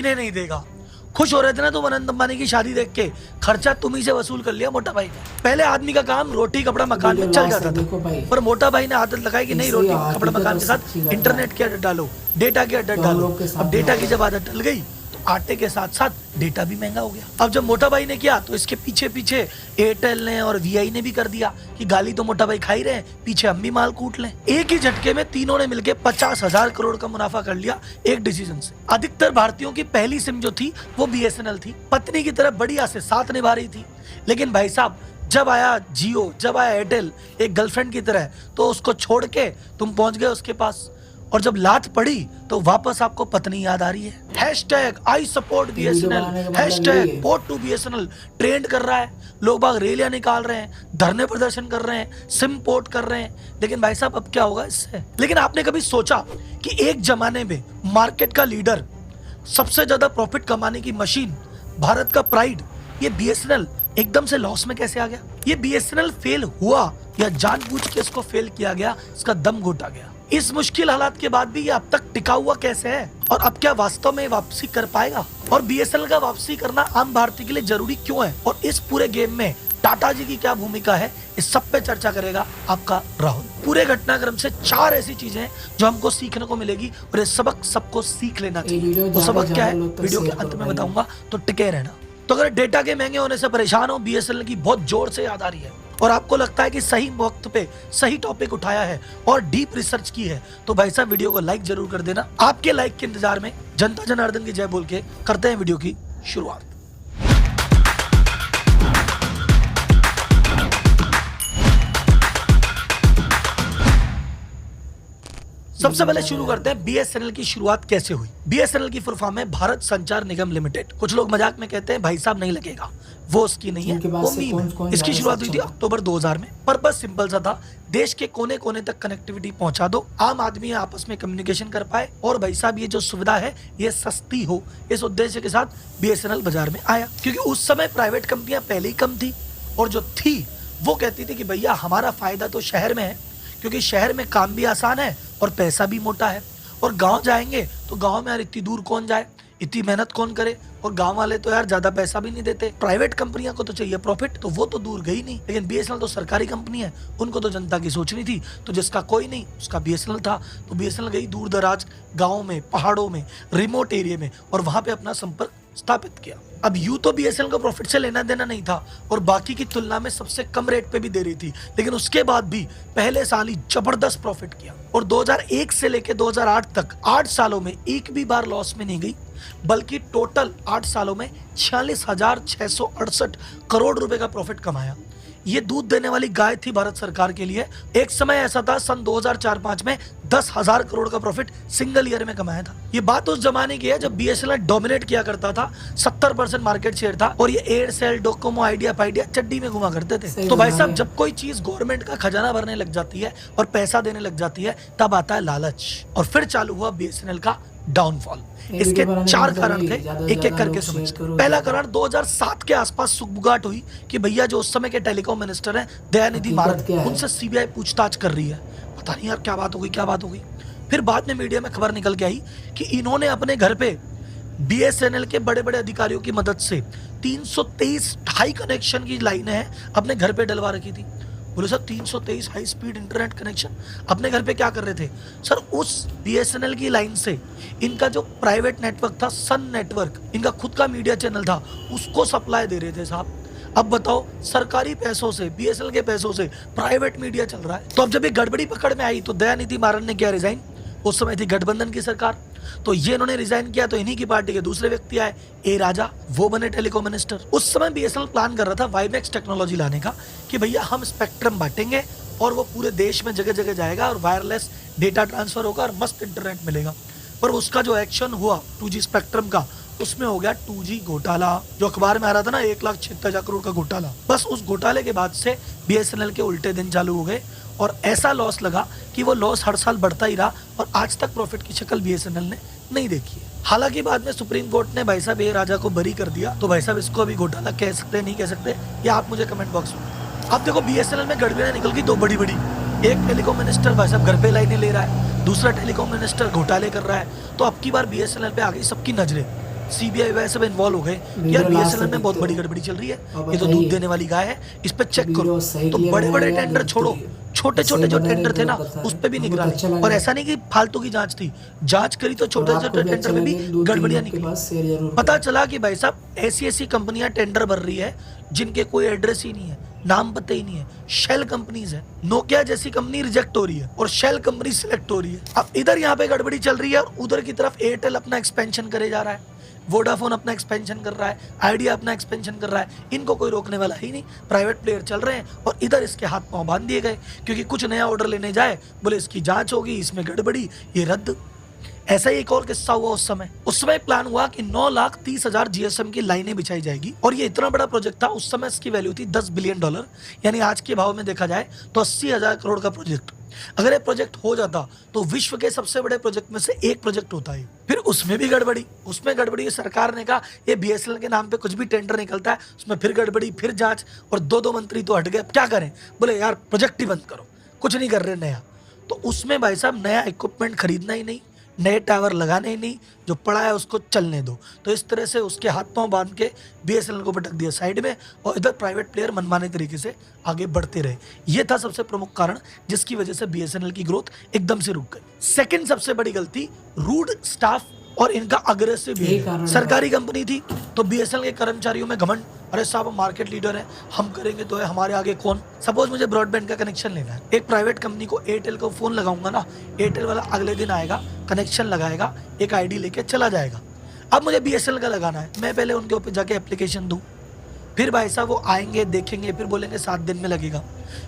इन्हें नहीं देगा। खुश हो रहे थे ना तुम अनंत अंबानी की शादी देख के, खर्चा तुम ही से वसूल कर लिया मोटा भाई ने। पहले आदमी का काम रोटी कपड़ा मकान में चल जाता था, पर मोटा भाई ने आदत लगाई कि नहीं, रोटी कपड़ा मकान के साथ इंटरनेट की आदत डालो, डेटा की आदत डालो। अब डेटा की जब आदत डल गई तो आटे के साथ साथ डेटा भी महंगा हो गया। अब जब मोटा भाई ने किया तो इसके पीछे पीछे एयरटेल ने और वीआई ने भी कर दिया कि गाली तो मोटा भाई खा ही रहे हैं, पीछे हम भी माल कूट लें। एक ही झटके में तीनों ने मिलकर 50,000 करोड़ का मुनाफा कर लिया एक डिसीजन से। अधिकतर भारतीयों की पहली सिम जो थी वो बीएसएनएल थी, पत्नी की तरह बढ़िया से साथ निभा रही थी। लेकिन भाई साहब जब आया जियो, जब आया एयरटेल एक गर्लफ्रेंड की तरह, तो उसको छोड़ के तुम पहुंच गए उसके पास, और जब लात पड़ी तो वापस आपको पत्नी याद आ रही है। Hashtag I support BSNL, hashtag port to BSNL trend कर रहा है। लोग बाग रैलियां निकाल रहे हैं, धरने प्रदर्शन कर रहे हैं, सिम पोर्ट कर रहे हैं। लेकिन भाई साहब अब क्या होगा इससे? लेकिन आपने कभी सोचा कि एक जमाने में मार्केट का लीडर, सबसे ज्यादा प्रॉफिट कमाने की मशीन, भारत का प्राइड, ये बीएसएनएल एकदम से लॉस में कैसे आ गया? ये बीएसएनएल फेल हुआ या जानबूझ के इसको फेल किया गया, इसका दम घोटा गया? इस मुश्किल हालात के बाद भी ये अब तक टिका हुआ कैसे है? और अब क्या वास्तव में वापसी कर पाएगा? और बीएसएनएल का वापसी करना आम भारतीय के लिए जरूरी क्यों है? और इस पूरे गेम में टाटा जी की क्या भूमिका है, इस सब पे चर्चा करेगा आपका राहुल। पूरे घटनाक्रम से 4 ऐसी चीजें जो हमको सीखने को मिलेगी और ये सबक सबको सीख लेना चाहिए। तो सबक क्या है वीडियो के अंत में बताऊंगा, तो टिके रहना। तो अगर डेटा के महंगे होने से परेशान हो, बीएसएनएल की बहुत जोर से याद आ रही है और आपको लगता है कि सही वक्त पे सही टॉपिक उठाया है और डीप रिसर्च की है, तो भाई साहब वीडियो को लाइक जरूर कर देना। आपके लाइक के इंतजार में जनता जनार्दन की जय बोल के करते हैं वीडियो की शुरुआत। सबसे पहले शुरू करते हैं बीएसएनएल की शुरुआत कैसे हुई। बीएसएनएल की फुल फॉर्म है भारत संचार निगम लिमिटेड। कुछ लोग मजाक में कहते हैं भाई साहब नहीं लगेगा, वो उसकी नहीं है, वो मीम है। इसकी शुरुआत हुई थी अक्टूबर 2000 में। पर्पस सिंपल सा था, देश के कोने कोने तक कनेक्टिविटी पहुंचा दो, आम आदमी आपस में कम्युनिकेशन कर पाए, और भाई साहब ये जो सुविधा है ये सस्ती हो। इस उद्देश्य के साथ बीएसएनएल बाजार में आया, क्योंकि उस समय प्राइवेट कंपनियां पहले ही कम थी, और जो थी वो कहती थी कि भैया हमारा फायदा तो शहर में है, क्योंकि शहर में काम भी आसान है और पैसा भी मोटा है। और गांव जाएंगे तो गांव में यार इतनी दूर कौन जाए, इतनी मेहनत कौन करे, और गांव वाले तो यार ज्यादा पैसा भी नहीं देते। प्राइवेट कंपनियों को तो चाहिए प्रॉफिट, तो वो तो दूर गई नहीं। लेकिन बीएसएनएल तो सरकारी कंपनी है, उनको तो जनता की सोचनी थी। तो जिसका कोई नहीं उसका बीएसएनएल था, तो बीएसएनएल गई दूर दराज गाँव में, पहाड़ों में, रिमोट एरिया में, और वहां पे अपना संपर्क स्थापित किया। अब यूं तो बीएसएनएल को प्रॉफिट से लेना देना नहीं था और बाकी की तुलना में सबसे कम रेट पे भी दे रही थी, लेकिन उसके बाद भी पहले साल ही जबरदस्त प्रॉफिट किया। और 2001 से लेकर 2008 तक 8 सालों में एक भी बार लॉस में नहीं गई, बल्कि टोटल 8 सालों में 46,668 करोड़ रुपए का प्रॉफिट कमाया। ये दूध देने वाली गाय थी भारत सरकार के लिए। एक समय ऐसा था सन 2004-05 में 10,000 करोड़ का प्रॉफिट सिंगल ईयर में कमाया था। ये बात उस जमाने की है जब बीएसएनएल डोमिनेट किया करता था, 70% मार्केट शेयर था, और ये एयरसेल, डोकोमो, आइडिया फाइडिया चड्डी में घुमा करते थे। तो भाई साहब जब कोई चीज गवर्नमेंट का खजाना भरने लग जाती है और पैसा देने लग जाती है, तब आता है लालच, और फिर चालू हुआ बीएसएनएल का डाउनफॉल। इसके 4 कारण थे, एक एक करके समझते हैं। पहला कारण 2007 के आसपास सुगबुगाहट हुई कि भैया जो उस समय के टेलीकॉम मिनिस्टर हैं दयानिधि मारन, उनसे सीबीआई पूछताछ कर रही है। पता नहीं यार क्या बात हो गई, क्या बात हो गई। फिर बाद में मीडिया में खबर निकल के आई कि इन्होंने अपने घर पे बीएसएनएल के बड़े बड़े अधिकारियों की मदद से 323 हाई कनेक्शन की लाइनें हैं अपने घर पे डलवा रखी थी। बोले sir 323 high speed internet connection अपने घर पे क्या कर रहे थे? सर उस बीएसएनएल की लाइन से इनका जो प्राइवेट नेटवर्क था, सन नेटवर्क, इनका खुद का मीडिया चैनल था, उसको सप्लाई दे रहे थे साहब। अब बताओ, सरकारी पैसों से, बीएसएनएल के पैसों से प्राइवेट मीडिया चल रहा है। तो अब जब ये गड़बड़ी पकड़ में आई तो दयानिधि मारन ने किया रिजाइन। उस समय थी गठबंधन की सरकार, तो ये इन्होंने रिजाइन किया, तो इन्हीं की पार्टी के दूसरे व्यक्ति आए, ए राजा, वो बने टेलीकॉम मिनिस्टर। उस समय बीएसएनएल प्लान कर रहा था वाईमैक्स टेक्नोलॉजी लाने का, कि भैया हम स्पेक्ट्रम बांटेंगे और वो पूरे देश में जगह जगह जाएगा और वायरलेस डेटा ट्रांसफर होगा और मस्त इंटरनेट मिलेगा। पर उसका जो एक्शन हुआ 2G स्पेक्ट्रम का, उसमें हो गया 2G घोटाला, जो अखबार में आ रहा था ना 1,76,000 करोड़ का घोटाला। बस उस घोटाले के बाद से बीएसएनएल के उल्टे दिन चालू हो गए और ऐसा लॉस लगा कि वो लॉस हर साल बढ़ता ही रहा और आज तक प्रॉफिट की शक्ल बीएसएनएल ने नहीं देखी है। हालांकि बाद में सुप्रीम कोर्ट ने भाई साहब ए राजा को बरी कर दिया, तो भाई साहब इसको अभी घोटाला कह सकते नहीं कह सकते, या आप मुझे कमेंट बॉक्स में। अब देखो बीएसएनएल में गड़बड़ियां निकल गई 2 बड़ी बड़ी। एक टेलीकॉम मिनिस्टर भाई साहब घर पे लाइनें ले रहा है, दूसरा टेलीकॉम मिनिस्टर घोटाले कर रहा है। तो अब की बार बीएसएनएल पे आ गई सबकी नजरें सीबीआई वैसे सब इन्वॉल्व हो गए कि यार बीएसएनएल में बहुत बड़ी गड़बड़ी चल रही है, ये तो दूध देने वाली गाय है, इस पे चेक करो। तो बड़े बड़े टेंडर छोड़ो, छोटे छोटे जो टेंडर थे ना उस पे भी निगरानी, और ऐसा नहीं कि फालतू की जांच थी, जांच करी तो छोटे छोटे टेंडर में भी गड़बड़ियां निकली। पता चला कि भाई साहब ऐसी ऐसी कंपनियां टेंडर भर रही है जिनके कोई एड्रेस ही नहीं है, नाम पता ही नहीं है, शेल कंपनीज है। नोकिया जैसी कंपनी रिजेक्ट हो रही है और शेल कंपनी सिलेक्ट हो रही है। अब इधर यहाँ पे गड़बड़ी चल रही है और उधर की तरफ एयरटेल अपना एक्सपेंशन करे जा रहा है, वोडाफोन अपना एक्सपेंशन कर रहा है, आइडिया अपना एक्सपेंशन कर रहा है। इनको कोई रोकने वाला ही नहीं, प्राइवेट प्लेयर चल रहे हैं और इधर इसके हाथ पांव बांध दिए गए, क्योंकि कुछ नया ऑर्डर लेने जाए बोले इसकी जांच होगी, इसमें गड़बड़ी, ये रद्द। ऐसा ही एक और किस्सा हुआ उस समय प्लान हुआ कि 9,30,000 जीएसएम की लाइनें बिछाई जाएगी और ये इतना बड़ा प्रोजेक्ट था। उस समय इसकी वैल्यू थी $10 बिलियन, यानी आज के भाव में देखा जाए तो 80,000 करोड़ का प्रोजेक्ट। अगर ये प्रोजेक्ट हो जाता तो विश्व के सबसे बड़े प्रोजेक्ट में से एक प्रोजेक्ट होता है। फिर उसमें भी गड़बड़ी, सरकार ने कहा ये बीएसएनएल के नाम पे कुछ भी टेंडर निकलता है उसमें फिर गड़बड़ी, फिर जांच, और दो मंत्री तो हट गए। क्या करें, बोले यार प्रोजेक्ट ही बंद करो, कुछ नहीं कर रहे नया। तो उसमें भाई साहब नया इक्विपमेंट खरीदना ही नहीं, नए टावर लगाने ही नहीं, जो पड़ा है उसको चलने दो। तो इस तरह से उसके हाथ पांव बांध के बीएसएनएल को पटक दिया साइड में, और इधर प्राइवेट प्लेयर मनमाने तरीके से आगे बढ़ते रहे। ये था सबसे प्रमुख कारण जिसकी वजह से बीएसएनएल की ग्रोथ एकदम से रुक गई। सेकंड सबसे बड़ी गलती, रूड स्टाफ और इनका अग्रेसिव बिहेवियर। सरकारी कंपनी थी तो बीएसएनएल के कर्मचारियों में घमंड, अरे साहब हम मार्केट लीडर हैं, हम करेंगे तो है, हमारे आगे कौन। सपोज मुझे ब्रॉडबैंड का कनेक्शन लेना है, एक प्राइवेट कंपनी को एयरटेल को फोन लगाऊंगा ना, एयरटेल वाला अगले दिन आएगा, कनेक्शन लगाएगा, एक आईडी लेके चला जाएगा। अब मुझे बीएसएनएल का लगाना है, मैं पहले उनके ऊपर जाके एप्लीकेशन दूं, फिर भाई साहब वो आएंगे, देखेंगे, फिर बोलेंगे 7 दिन में लगेगा।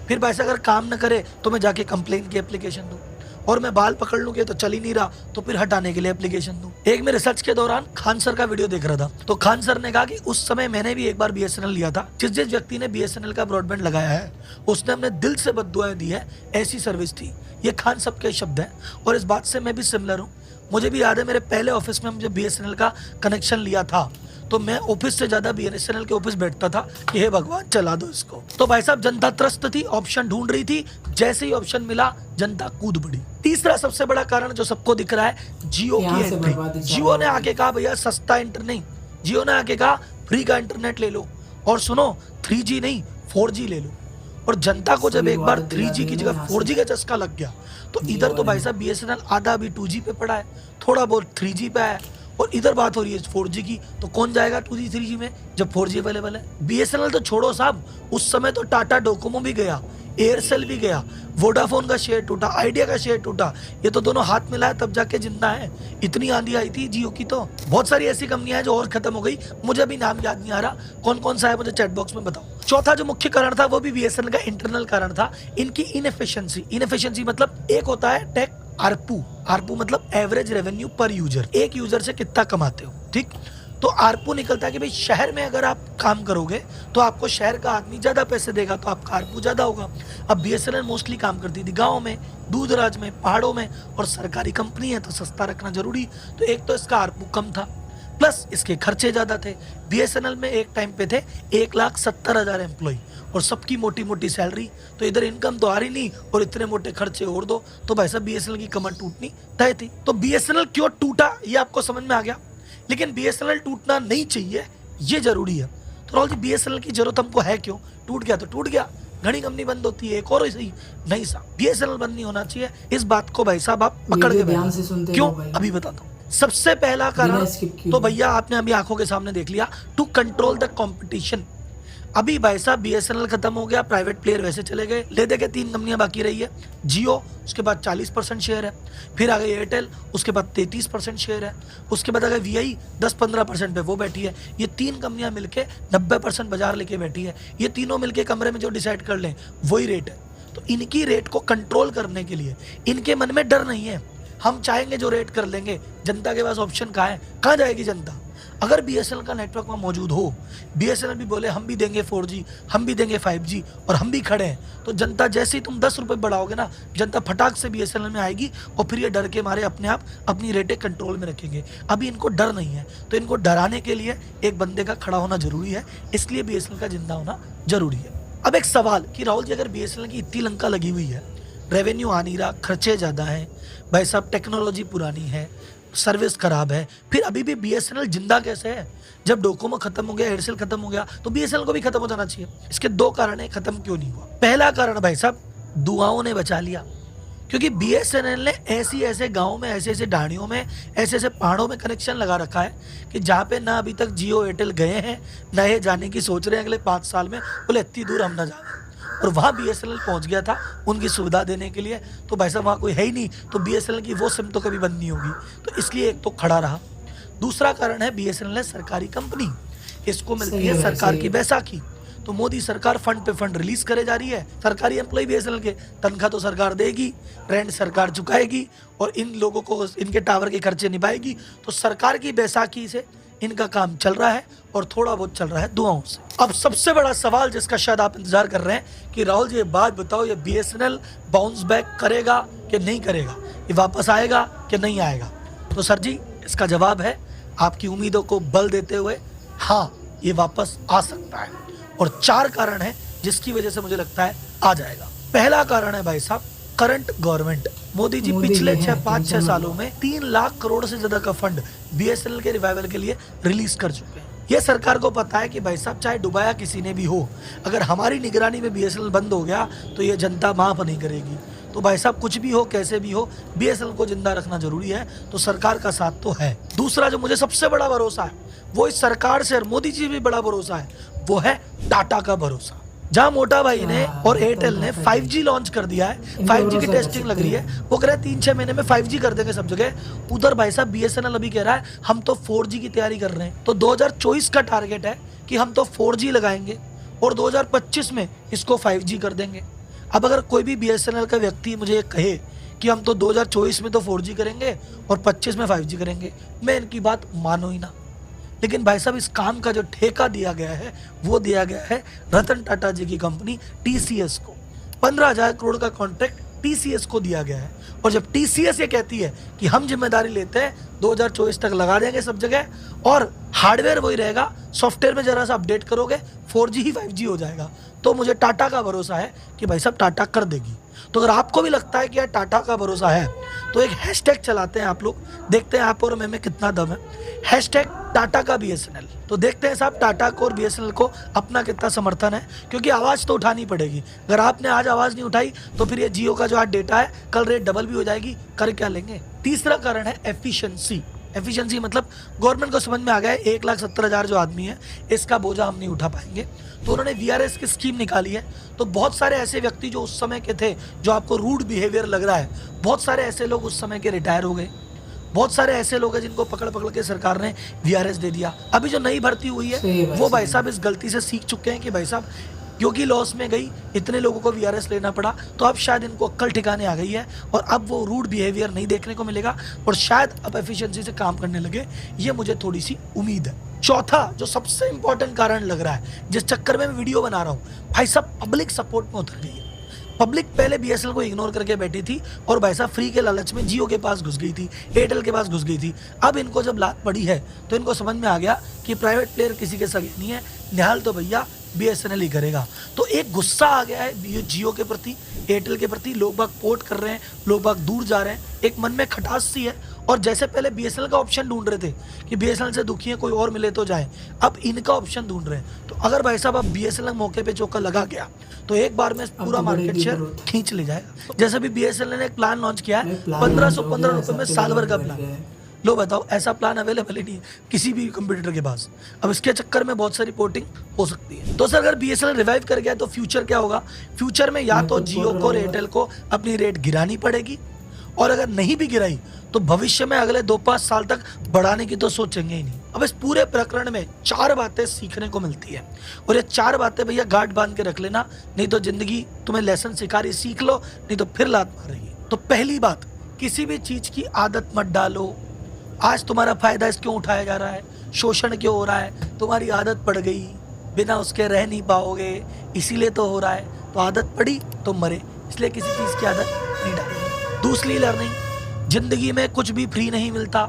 फिर भाई साहब अगर काम न करे तो मैं जाके कंप्लेन की एप्लीकेशन दूं, और मैं बाल पकड़ लूंगी तो चल ही नहीं रहा तो फिर हटाने के लिए एप्लीकेशन दूं। एक मैं रिसर्च के दौरान खान सर का वीडियो देख रहा था, तो खान सर ने कहा कि उस समय मैंने भी एक बार बीएसएनएल लिया था। जिस व्यक्ति ने बीएसएनएल का ब्रॉडबैंड लगाया है उसने अपने दिल से बद्दुआएं दी है, ऐसी सर्विस थी। ये खान साहब के शब्द हैं और इस बात से मैं भी सिमिलर हूँ। मुझे भी याद है मेरे पहले ऑफिस में मुझे बीएसएनएल का कनेक्शन लिया था तो मैं ऑफिस से ज्यादा बीएसएनएल के ऑफिस बैठता था कि हे भगवान चला दो इसको। तो भाई साहब जनता त्रस्त थी, ऑप्शन ढूंढ रही थी, जैसे ही ऑप्शन मिला जनता कूद पड़ी। तीसरा सबसे बड़ा कारण जो सबको दिख रहा है, जियो की एंट्री। जियो ने आके कहा भैया सस्ता इंटरनेट नहीं, जियो ने आके कहा फ्री का इंटरनेट ले लो, और सुनो 3G नहीं 4G ले लो। और जनता को जब एक बार 3G की जगह 4G का चस्का लग गया तो इधर तो भाई साहब बीएसएनएल आधा अभी 2G पे पड़ा है, थोड़ा बहुत 3G पे है, और इधर बात हो रही है 4G की। तो कौन जाएगा 2G 3G में जब 4G अवेलेबल है। बीएसएनएल तो छोड़ो साहब, उस समय तो टाटा डोकोमो भी गया, एयरसेल भी गया, वोडाफोन का शेयर टूटा, आइडिया का शेयर टूटा, ये तो दोनों हाथ मिलाए तब जाके जिंदा है। इतनी आंधी आई थी जियो की। तो बहुत सारी ऐसी कंपनियां हैं जो और खत्म हो गई, मुझे अभी नाम याद नहीं आ रहा कौन कौन सा है, मुझे चैट बॉक्स में बताओ। चौथा जो मुख्य कारण था वो भी बीएसएनएल का इंटरनल कारण था, इनकी इनएफिशिएंसी। मतलब एक होता है टेक आरपू मतलब एवरेज रेवेन्यू पर यूजर, एक यूजर से कितना कमाते हो, ठीक। तो आरपू निकलता है कि भाई शहर में अगर आप काम करोगे तो आपको शहर का आदमी ज्यादा पैसे देगा तो आपका आरपू ज्यादा होगा। अब बीएसएनएल मोस्टली काम करती थी गाँव में, दूर दराज में, पहाड़ों में, और सरकारी कंपनी है तो सस्ता रखना जरूरी, तो एक तो इसका आरपू कम था, प्लस इसके खर्चे ज्यादा थे। बीएसएनएल में एक टाइम पे थे 1,70,000 एम्प्लॉय और सबकी मोटी मोटी सैलरी, तो इधर इनकम तो आ रही नहीं और इतने मोटे खर्चे और दो, तो भाई साहब बीएसएनएल की कमर टूटनी तय थी। तो बीएसएनएल क्यों टूटा ये आपको समझ में आ गया, लेकिन बीएसएनएल टूटना नहीं चाहिए ये जरूरी है। तो राहुल जी बीएसएनएल की जरूरत हमको है क्यों, टूट गया तो टूट गया, घनी कंपनी बंद होती है, एक और सही नहीं साहब बीएसएनएल बंद नहीं होना चाहिए। इस बात को भाई साहब आप पकड़ के ध्यान से सुनते क्यों अभी बताता हूँ। सबसे पहला कारण तो भैया आपने अभी आंखों के सामने देख लिया, टू कंट्रोल द कंपटीशन। अभी भाई साहब बीएसएनएल खत्म हो गया, प्राइवेट प्लेयर वैसे चले गए, ले दे के 3 कंपनियां बाकी रही है, जियो उसके बाद 40% शेयर है, फिर आ गई एयरटेल उसके बाद 33% शेयर है, उसके बाद आ गई वीआई 10-15% पे वो बैठी है। ये 3 कंपनियां मिलके 90% बाजार लेके बैठी है। ये तीनों मिलके कमरे में जो डिसाइड कर लें वही रेट है। तो इनकी रेट को कंट्रोल करने के लिए इनके मन में डर नहीं है, हम चाहेंगे जो रेट कर लेंगे। जनता के पास ऑप्शन कहाँ है, कहाँ जाएगी जनता। अगर बीएसएनएल का नेटवर्क वहाँ मौजूद हो, बीएसएनएल भी बोले हम भी देंगे 4G, हम भी देंगे 5G और हम भी खड़े हैं, तो जनता जैसे ही तुम 10 रुपये बढ़ाओगे ना, जनता फटाक से बीएसएनएल में आएगी और फिर ये डर के मारे अपने आप अपनी रेटें कंट्रोल में रखेंगे। अभी इनको डर नहीं है, तो इनको डराने के लिए एक बंदे का खड़ा होना जरूरी है, इसलिए बीएसएनएल का जिंदा होना जरूरी है। अब एक सवाल कि राहुल जी अगर बीएसएनएल की इतनी लंका लगी हुई है, रेवेन्यू आ नहीं रहा, खर्चे ज़्यादा हैं, भाई साहब टेक्नोलॉजी पुरानी है, सर्विस खराब है। फिर अभी भी बीएसएनएल जिंदा कैसे है? जब डोकोमो खत्म हो गया, एयरसेल खत्म हो गया, तो बीएसएनएल को भी खत्म हो जाना चाहिए। इसके दो कारण है खत्म क्यों नहीं हुआ। पहला कारण भाई साहब, दुआओं ने बचा लिया, क्योंकि बीएसएनएल ने ऐसे गाँव में, ऐसे ढाणियों में, ऐसे पहाड़ों में कनेक्शन लगा रखा है कि जहाँ पे ना अभी तक जियो एयरटेल गए हैं, ना ये जाने की सोच रहे हैं अगले 5 साल में, बोले इतनी दूर हम ना जाए। और वहाँ बीएसएनएल पहुँच गया था उनकी सुविधा देने के लिए। तो भाई साहब वहाँ कोई है ही नहीं, तो बीएसएनएल की वो सिम तो कभी बंद नहीं होगी, तो इसलिए एक तो खड़ा रहा। दूसरा कारण है बीएसएनएल है सरकारी कंपनी, इसको मिलती है सरकार की बैसाखी। तो मोदी सरकार फंड पे फंड रिलीज करे जा रही है। सरकारी एम्प्लॉय बीएसएनएल के तनख्वाह तो सरकार देगी, रेंट सरकार चुकाएगी और इन लोगों को इनके टावर के खर्चे निभाएगी। तो सरकार की बैसाखी से इनका काम चल रहा है और थोड़ा बहुत चल रहा है दुआओं से। अब सबसे बड़ा सवाल जिसका शायद आप इंतजार कर रहे हैं कि राहुल जी ये बात बताओ, ये बीएसएनएल बाउंस बैक करेगा कि नहीं करेगा, ये वापस आएगा कि नहीं आएगा? तो सर जी इसका जवाब है आपकी उम्मीदों को बल देते हुए, हाँ ये वापस आ सकता है। और 4 कारण है जिसकी वजह से मुझे लगता है आ जाएगा। पहला कारण है भाई साहब करंट गवर्नमेंट। मोदी जी पिछले 5-6 सालों में 3 लाख करोड़ से ज्यादा का फंड बीएसएनएल के रिवाइवल के लिए रिलीज कर चुके हैं। ये सरकार को पता है कि भाई साहब चाहे डुबाया किसी ने भी हो, अगर हमारी निगरानी में बीएसएनएल बंद हो गया तो ये जनता माफ नहीं करेगी। तो भाई साहब कुछ भी हो, कैसे भी हो, बीएसएनएल को जिंदा रखना जरूरी है। तो सरकार का साथ तो है। दूसरा जो मुझे सबसे बड़ा भरोसा है वो इस सरकार से और मोदी जी भी बड़ा भरोसा है, वो है टाटा का भरोसा। जहां मोटा भाई ने और एयरटेल ने 5G लॉन्च कर दिया है, 5G की टेस्टिंग लग रही है, वो कह रहे हैं 3-6 महीने में 5G कर देंगे सब जगह। उधर भाई साहब बीएसएनएल अभी कह रहा है हम तो 4G की तैयारी कर रहे हैं। तो 2024 का टारगेट है कि हम तो 4G लगाएंगे और 2025 में इसको 5G कर देंगे। अब अगर कोई भी बीएसएनएल का व्यक्ति मुझे ये कहे कि हम तो 2024 में तो 4G करेंगे और 25 में 5G करेंगे, मैं इनकी बात मानो ही ना। लेकिन भाई साहब इस काम का जो ठेका दिया गया है वो दिया गया है रतन टाटा जी की कंपनी टीसीएस को। 15,000 करोड़ का कॉन्ट्रैक्ट टीसीएस को दिया गया है। और जब टीसीएस ये कहती है कि हम जिम्मेदारी लेते हैं 2024 तक लगा देंगे सब जगह और हार्डवेयर वही रहेगा, सॉफ्टवेयर में जरा सा अपडेट करोगे 4G ही 5G हो जाएगा, तो मुझे टाटा का भरोसा है कि भाई साहब टाटा कर देगी। तो अगर आपको भी लगता है कि यार टाटा का भरोसा है तो एक हैशटैग चलाते हैं आप लोग, देखते हैं आप और मैं में कितना दम है। हैशटैग टाटा का बीएसएनएल। तो देखते हैं साहब टाटा को और बीएसएनएल को अपना कितना समर्थन है, क्योंकि आवाज़ तो उठानी पड़ेगी। अगर आपने आज आवाज़ नहीं उठाई तो फिर ये जियो का जो आज डेटा है कल रेट डबल भी हो जाएगी, कर क्या लेंगे। तीसरा कारण है एफिशिएंसी। एफिशिएंसी मतलब गवर्नमेंट को समझ में आ गया है 1,70,000 जो आदमी है इसका बोझा हम नहीं उठा पाएंगे, तो उन्होंने वीआरएस की स्कीम निकाली है। तो बहुत सारे ऐसे व्यक्ति जो उस समय के थे, जो आपको रूड बिहेवियर लग रहा है, बहुत सारे ऐसे लोग उस समय के रिटायर हो गए। बहुत सारे ऐसे लोग हैं जिनको पकड़ पकड़ के सरकार ने वीआरएस दे दिया। अभी जो नई भर्ती हुई है वो भाई साहब इस गलती से सीख चुके हैं कि भाई साहब क्योंकि लॉस में गई, इतने लोगों को वीआरएस लेना पड़ा, तो अब शायद इनको अक्ल ठिकाने आ गई है और अब वो रूड बिहेवियर नहीं देखने को मिलेगा और शायद अब एफिशिएंसी से काम करने लगे। ये मुझे थोड़ी सी उम्मीद है। चौथा जो सबसे इंपॉर्टेंट कारण लग रहा है, जिस चक्कर में मैं वीडियो बना रहा हूँ, भाई साहब पब्लिक सपोर्ट में उतर गई है। पब्लिक पहले बीएसएनएल को इग्नोर करके बैठी थी और भाई साहब फ्री के लालच में जियो के पास घुस गई थी, एयरटेल के पास घुस गई थी। अब इनको जब लात पड़ी है तो इनको समझ में आ गया कि प्राइवेट प्लेयर किसी के सगे नहीं है, निहाल तो भैया बीएसएनएल ही करेगा। तो एक गुस्सा आ गया है जियो के प्रति, एयरटेल के प्रति। लोग बाग पोर्ट कर रहे हैं, लोग बाग दूर जा रहे हैं, एक मन में खटास सी है। और जैसे पहले बीएसएनएल का ऑप्शन ढूंढ रहे थे कि बीएसएनएल से दुखी है कोई और मिले तो जाए, अब इनका ऑप्शन ढूंढ रहे हैं। तो अगर भाई साहब अब बीएसएनएल मौके पे चौका लगा गया तो एक बार में पूरा मार्केट शेयर खींच ले जाएगा। जैसे भी बीएसएनएल ने एक प्लान लॉन्च किया है 1515 रुपए में साल भर का प्लान। लो बताओ, ऐसा प्लान अवेलेबल ही नहीं है किसी भी कंप्यूटर के पास। अब इसके चक्कर में बहुत सारी पोर्टिंग हो सकती है। तो सर अगर बीएसएनएल रिवाइव कर गया तो फ्यूचर क्या होगा? फ्यूचर में या तो जियो को, एयरटेल को अपनी रेट गिरानी पड़ेगी, और अगर नहीं भी गिराई तो भविष्य में अगले 2-5 साल तक बढ़ाने की तो सोचेंगे ही नहीं। अब इस पूरे प्रकरण में 4 बातें सीखने को मिलती है, और ये 4 बातें भैया गांठ बांध के रख लेना, नहीं तो जिंदगी तुम्हें लेसन सिखा रही, सीख लो, नहीं तो फिर लात मार रही है। तो पहली बात, किसी भी चीज की आदत मत डालो। आज तुम्हारा फायदा इस क्यों उठाया जा रहा है, शोषण क्यों हो रहा है, तुम्हारी आदत पड़ गई, बिना उसके रह नहीं पाओगे, इसीलिए तो हो रहा है। तो आदत पड़ी तो मरे, इसलिए किसी चीज की आदत नहीं डाली। दूसरी लर्निंग, जिंदगी में कुछ भी फ्री नहीं मिलता।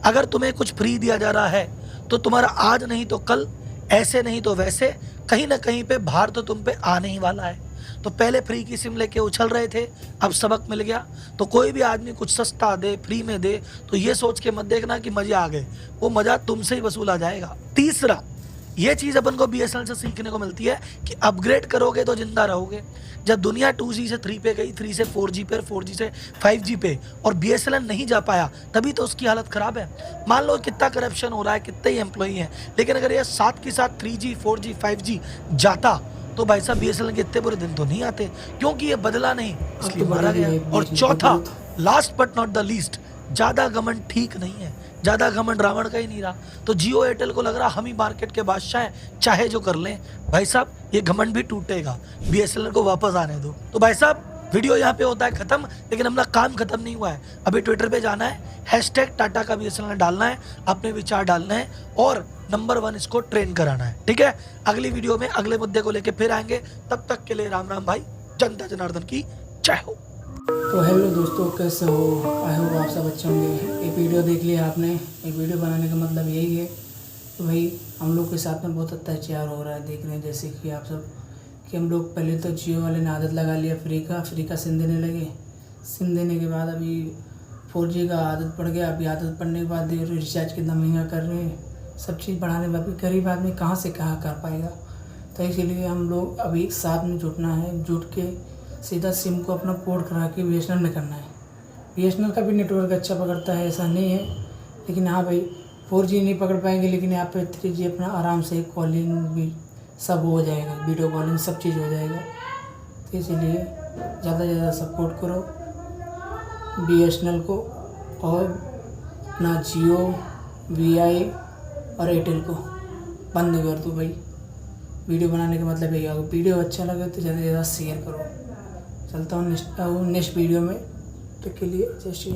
अगर तुम्हें कुछ फ्री दिया जा रहा है तो तुम्हारा आज नहीं तो कल, ऐसे नहीं तो वैसे, कहीं ना कहीं पे भार तो तुम पे आने ही वाला है। तो पहले फ्री की सिम लेके उछल रहे थे, अब सबक मिल गया। तो कोई भी आदमी कुछ सस्ता दे, फ्री में दे, तो ये सोच के मत देखना कि मजे आ गए, वो मजा तुमसे ही वसूला जाएगा। तीसरा, ये चीज़ अपन को बीएसएनएल से सीखने को मिलती है कि अपग्रेड करोगे तो जिंदा रहोगे। जब दुनिया 2G से 3 पे गई, 3 से 4G पे, 4G से 5G पे, और बीएसएनएल नहीं जा पाया, तभी तो उसकी हालत ख़राब है। मान लो कितना करप्शन हो रहा है, कितने ही एम्प्लॉई हैं, लेकिन अगर ये साथ के साथ 3G 4G 5G जाता तो भाई साहब बीएसएनएल के इतने बुरे दिन तो नहीं आते, क्योंकि ये बदला नहीं, इसलिए मारा गया। और चौथा, last but not the least, ज़्यादा घमंड ठीक नहीं है। ज़्यादा घमंड रावण का ही नहीं रहा। तो जियो एयरटेल को लग रहा हम ही मार्केट के बादशाह हैं, चाहे जो कर लें। भाई साहब ये घमंड भी टूटेगा, बीएसएनएल को वापस आने दो। तो भाई साहब वीडियो यहाँ पे होता है खत्म, लेकिन अपना काम खत्म नहीं हुआ है। अभी ट्विटर पे जाना है, हैशटैग टाटा का बीएसएनएल डालना है, अपने विचार डालना है और नंबर 1 इसको ट्रेन कराना है। ठीक है, अगली वीडियो में अगले मुद्दे को लेके फिर आएंगे। तब तक के लिए राम राम भाई, जनता जनार्दन की जय हो। तो हेलो दोस्तों, कैसे हो? आई होप आप सब अच्छे होंगे। एक वीडियो देख लिया आपने। एक वीडियो बनाने का मतलब यही है कि भाई हम लोग के साथ में बहुत अत्याचार हो रहा है। देख रहे हैं जैसे कि आप सब कि हम लोग पहले तो जियो वाले ने आदत लगा लिया फ्री का सिम देने लगे। सिम देने के बाद अभी 4G का आदत पड़ गया। अभी आदत पड़ने के बाद रिचार्ज कितना महंगा कर रहे हैं, सब चीज़ बढ़ाने में अभी गरीब आदमी कहाँ से कहाँ कर पाएगा। तो इसीलिए हम लोग अभी साथ में जुटना है, जुट के सीधा सिम को अपना पोर्ट करा के बीएसएनएल में करना है। बीएसएनएल का भी नेटवर्क अच्छा पकड़ता है, ऐसा नहीं है, लेकिन हाँ भाई 4G नहीं पकड़ पाएंगे, लेकिन यहाँ पे 3G अपना आराम से कॉलिंग भी सब हो जाएगा, वीडियो कॉलिंग सब चीज़ हो जाएगा। तो इसीलिए ज़्यादा से ज़्यादा सपोर्ट करो बीएसएनएल को, और अपना जियो, वी और एयरटेल को बंद कर दो भाई। वीडियो बनाने का मतलब यही होगा। वीडियो अच्छा लगे तो ज़्यादा से ज़्यादा शेयर करो। चलता हूँ नेक्स्ट वीडियो में, तब के लिए जय श्री।